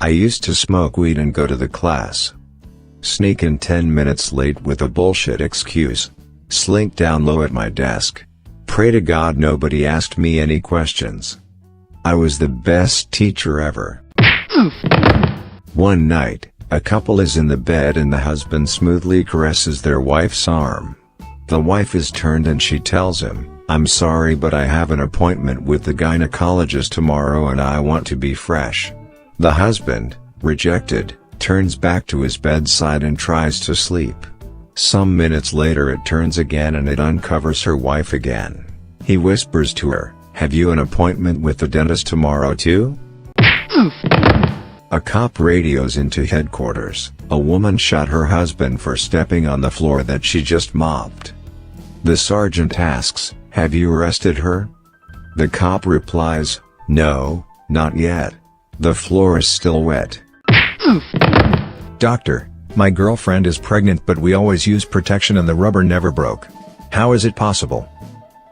I used to smoke weed and go to the class. Sneak in 10 minutes late with a bullshit excuse. Slink down low at my desk. Pray to God nobody asked me any questions. I was the best teacher ever. One night, a couple is in the bed and the husband smoothly caresses their wife's arm. The wife is turned and she tells him, "I'm sorry but I have an appointment with the gynecologist tomorrow and I want to be fresh." The husband, rejected, turns back to his bedside and tries to sleep. Some minutes later it turns again and it uncovers her wife again. He whispers to her, "Have you an appointment with the dentist tomorrow too?" A cop radios into headquarters. A woman shot her husband for stepping on the floor that she just mopped. The sergeant asks, "Have you arrested her?" The cop replies, "No, not yet. The floor is still wet." Doctor, my girlfriend is pregnant but we always use protection and the rubber never broke. How is it possible?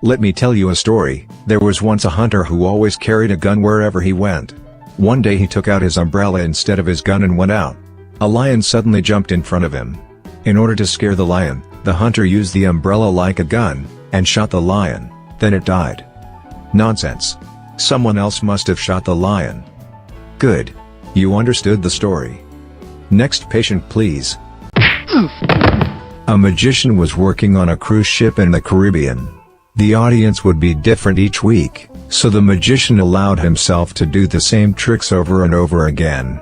Let me tell you a story. There was once a hunter who always carried a gun wherever he went. One day he took out his umbrella instead of his gun and went out. A lion suddenly jumped in front of him. In order to scare the lion, the hunter used the umbrella like a gun, and shot the lion, then it died. Nonsense. Someone else must have shot the lion. Good. You understood the story. Next patient please. A magician was working on a cruise ship in the Caribbean. The audience would be different each week, so the magician allowed himself to do the same tricks over and over again.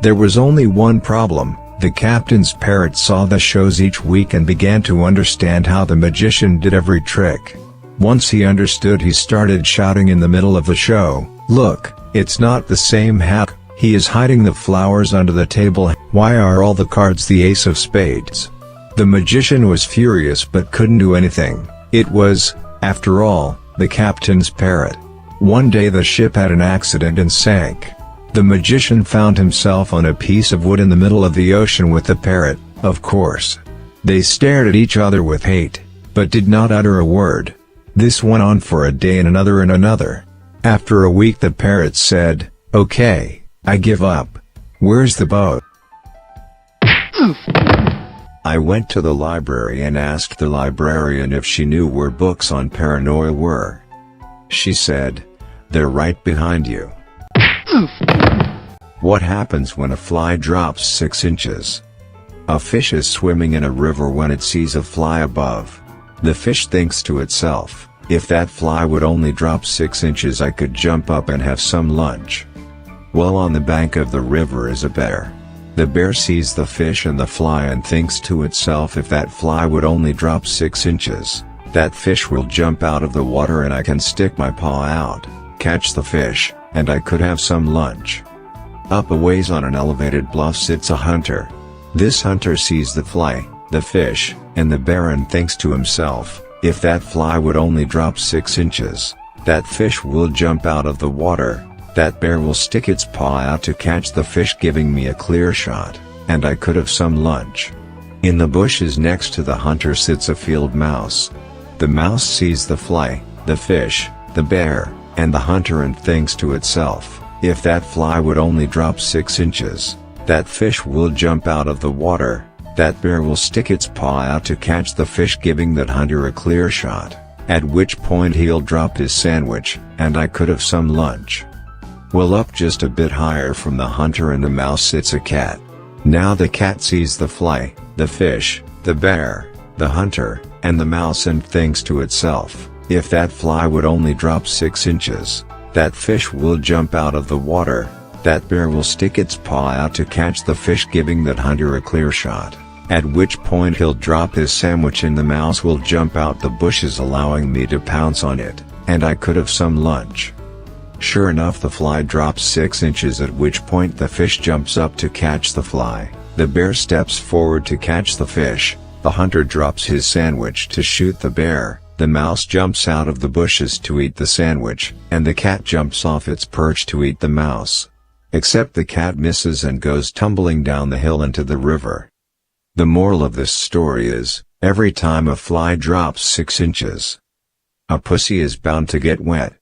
There was only one problem. The captain's parrot saw the shows each week and began to understand how the magician did every trick. Once he understood, he started shouting in the middle of the show, "Look, it's not the same hack. He is hiding the flowers under the table. Why are all the cards the ace of spades?" The magician was furious but couldn't do anything. It was, after all, the captain's parrot. One day the ship had an accident and sank. The magician found himself on a piece of wood in the middle of the ocean with the parrot, of course. They stared at each other with hate, but did not utter a word. This went on for a day and another and another. After a week the parrot said, "Okay, I give up. Where's the boat?" I went to the library and asked the librarian if she knew where books on paranoia were. She said, "They're right behind you." What happens when a fly drops 6 inches? A fish is swimming in a river when it sees a fly above. The fish thinks to itself, "If that fly would only drop 6 inches I could jump up and have some lunch." Well, on the bank of the river is a bear. The bear sees the fish and the fly and thinks to itself, "If that fly would only drop 6 inches, that fish will jump out of the water and I can stick my paw out, catch the fish, and I could have some lunch." Up a ways on an elevated bluff sits a hunter. This hunter sees the fly, the fish, and the bear and thinks to himself, "If that fly would only drop 6 inches, that fish will jump out of the water, that bear will stick its paw out to catch the fish giving me a clear shot, and I could have some lunch." In the bushes next to the hunter sits a field mouse. The mouse sees the fly, the fish, the bear, and the hunter and thinks to itself, "If that fly would only drop 6 inches, that fish will jump out of the water, that bear will stick its paw out to catch the fish giving that hunter a clear shot, at which point he'll drop his sandwich, and I could have some lunch." Well, up just a bit higher from the hunter and the mouse sits a cat. Now the cat sees the fly, the fish, the bear, the hunter, and the mouse and thinks to itself, "If that fly would only drop 6 inches, that fish will jump out of the water, that bear will stick its paw out to catch the fish giving that hunter a clear shot, at which point he'll drop his sandwich and the mouse will jump out the bushes allowing me to pounce on it, and I could have some lunch." Sure enough, the fly drops 6 inches, at which point the fish jumps up to catch the fly, the bear steps forward to catch the fish, the hunter drops his sandwich to shoot the bear, the mouse jumps out of the bushes to eat the sandwich, and the cat jumps off its perch to eat the mouse. Except the cat misses and goes tumbling down the hill into the river. The moral of this story is, every time a fly drops 6 inches, a pussy is bound to get wet.